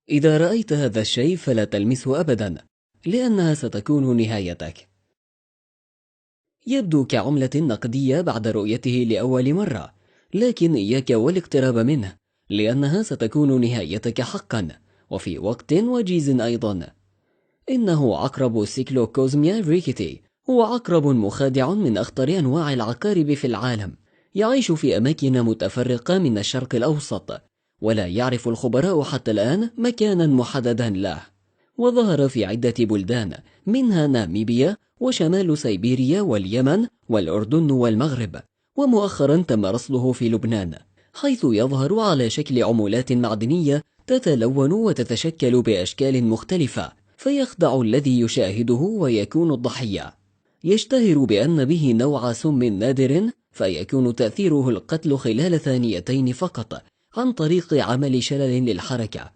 إذا رأيت هذا الشيء فلا تلمسه أبدا، لأنها ستكون نهايتك. يبدو كعملة نقدية بعد رؤيته لأول مرة، لكن إياك والاقتراب منه، لأنها ستكون نهايتك حقا، وفي وقت وجيز أيضا. إنه عقرب سيكلوكوزميا ريكيتي، هو عقرب مخادع من أخطر أنواع العقارب في العالم، يعيش في أماكن متفرقة من الشرق الأوسط، ولا يعرف الخبراء حتى الآن مكانا محددا له، وظهر في عدة بلدان منها ناميبيا وشمال سيبيريا واليمن والأردن والمغرب، ومؤخرا تم رصده في لبنان، حيث يظهر على شكل عمولات معدنية تتلون وتتشكل بأشكال مختلفة، فيخدع الذي يشاهده ويكون الضحية. يشتهر بأن به نوع سم نادر، فيكون تأثيره القتل خلال ثانيتين فقط عن طريق عمل شلل للحركة،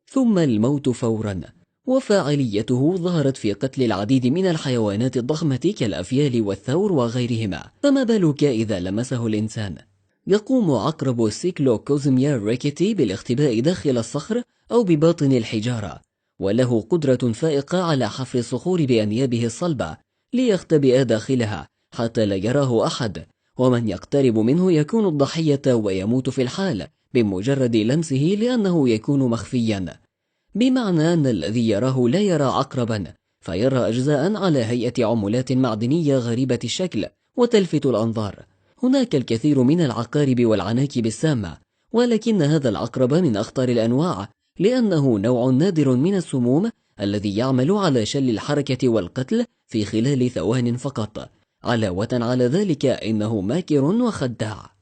ثم الموت فورا. وفاعليته ظهرت في قتل العديد من الحيوانات الضخمة كالأفيال والثور وغيرهما، فما بالك إذا لمسه الإنسان؟ يقوم عقرب السيكلوكوزميا ريكيتي بالاختباء داخل الصخر أو بباطن الحجارة، وله قدرة فائقة على حفر الصخور بأنيابه الصلبة ليختبئ داخلها حتى لا يراه أحد، ومن يقترب منه يكون الضحية ويموت في الحال بمجرد لمسه، لأنه يكون مخفيا، بمعنى أن الذي يراه لا يرى عقربا، فيرى أجزاء على هيئة عملات معدنية غريبة الشكل وتلفت الأنظار. هناك الكثير من العقارب والعناكب السامة، ولكن هذا العقرب من أخطر الأنواع، لأنه نوع نادر من السموم الذي يعمل على شل الحركة والقتل في خلال ثوان فقط. علاوة على ذلك إنه ماكر وخداع.